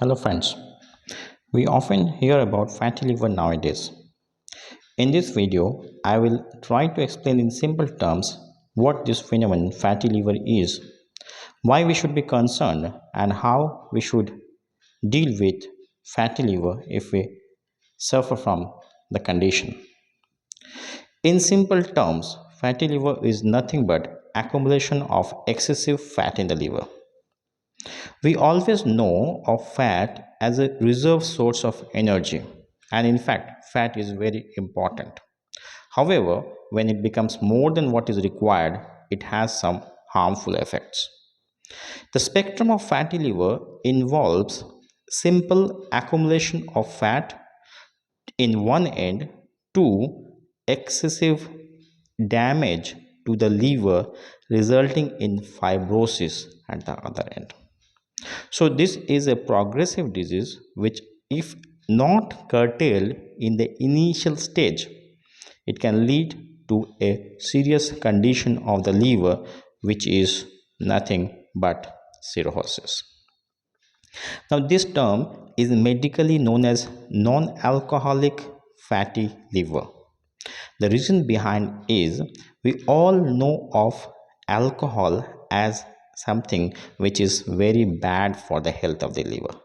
Hello, friends. We often hear about fatty liver nowadays. In this video, I will try to explain in simple terms what this phenomenon fatty liver is, why we should be concerned, and how we should deal with fatty liver if we suffer from the condition. In simple terms, fatty liver is nothing but accumulation of excessive fat in the liver. We always know of fat as a reserve source of energy, and in fact, fat is very important. However, when it becomes more than what is required, it has some harmful effects. The spectrum of fatty liver involves simple accumulation of fat in one end to excessive damage to the liver, resulting in fibrosis at the other end. So, this is a progressive disease which, if not curtailed in the initial stage, it can lead to a serious condition of the liver, which is nothing but cirrhosis. Now, this term is medically known as non alcoholic fatty liver. The reason behind is we all know of alcohol as something which is very bad for the health of the liver.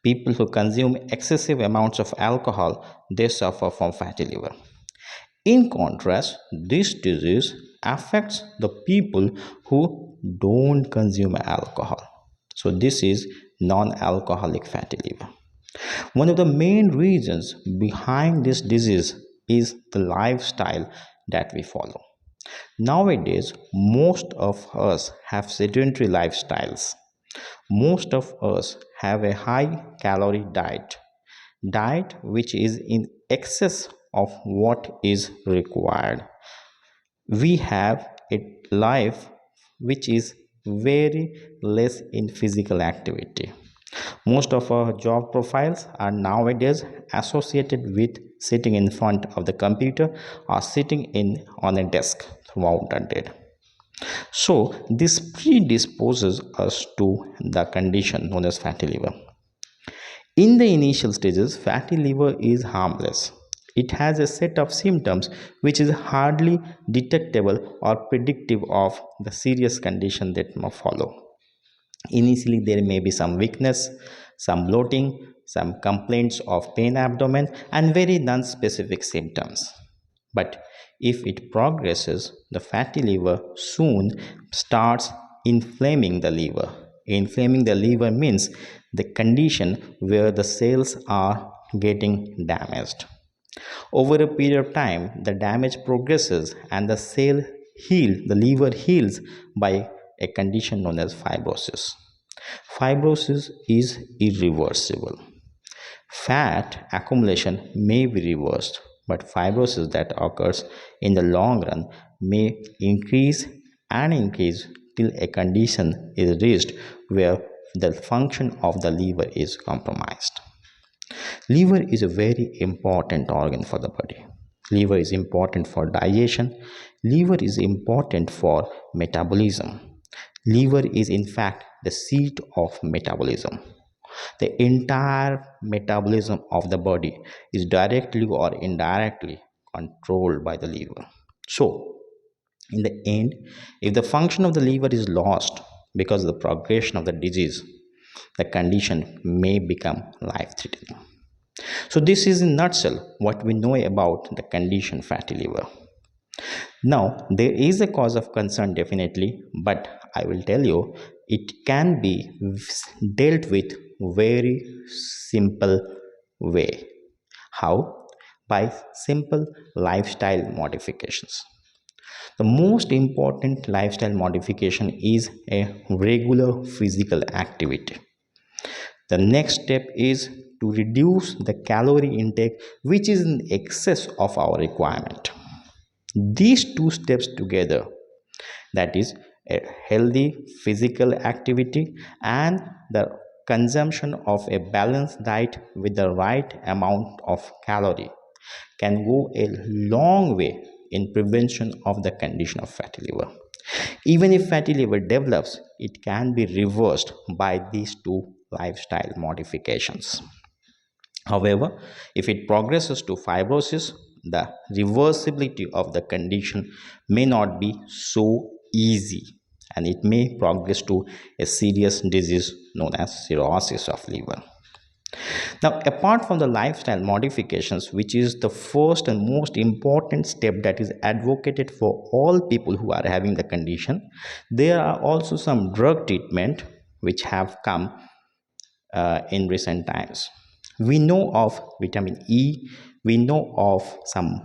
People who consume excessive amounts of alcohol, they suffer from fatty liver. In contrast, this disease affects the people who don't consume alcohol. So this is non-alcoholic fatty liver. One of the main reasons behind this disease is the lifestyle that we follow. Nowadays, most of us have sedentary lifestyles. Most of us have a high calorie diet which is in excess of what is required. We have a life which is very less in physical activity. Most of our job profiles are nowadays associated with sitting in front of the computer or sitting in on a desk throughout the day. So this predisposes us to the condition known as fatty liver. In the initial stages, fatty liver is harmless. It has a set of symptoms which is hardly detectable or predictive of the serious condition that may follow. Initially, there may be some weakness, some bloating, some complaints of pain abdomen, and very non-specific symptoms. But if it progresses, the fatty liver soon starts inflaming the liver. Inflaming the liver means the condition where the cells are getting damaged. Over a period of time, the damage progresses and the liver heals by a condition known as fibrosis. Fibrosis is irreversible. Fat accumulation may be reversed, but fibrosis that occurs in the long run may increase and increase till a condition is reached where the function of the liver is compromised. Liver is a very important organ for the body. Liver is important for digestion. Liver is important for metabolism. Liver is in fact the seat of metabolism. The entire metabolism of the body is directly or indirectly controlled by the liver. So, in the end, if the function of the liver is lost because of the progression of the disease, the condition may become life threatening. So, this is in nutshell what we know about the condition fatty liver. Now, there is a cause of concern definitely, but I will tell you it can be dealt with very simple way. How? By simple lifestyle modifications. The most important lifestyle modification is a regular physical activity. The next step is to reduce the calorie intake which is in excess of our requirement. These two steps together, that is a healthy physical activity and the consumption of a balanced diet with the right amount of calorie, can go a long way in prevention of the condition of fatty liver. Even if fatty liver develops, it can be reversed by these two lifestyle modifications. However, if it progresses to fibrosis, the reversibility of the condition may not be so easy, and it may progress to a serious disease known as cirrhosis of liver. Now, apart from the lifestyle modifications, which is the first and most important step that is advocated for all people who are having the condition, there are also some drug treatment which have come in recent times. We know of vitamin E, we know of some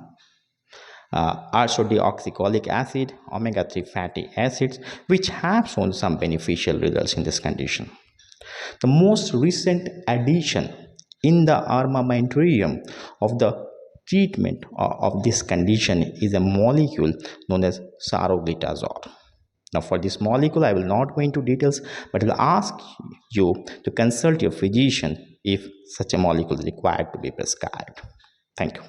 ursodeoxycholic acid, omega 3 fatty acids, which have shown some beneficial results in this condition. The most recent addition in the armamentarium of the treatment of this condition is a molecule known as saroglitazole. Now, for this molecule, I will not go into details, but will ask you to consult your physician if such a molecule is required to be prescribed. Thank you.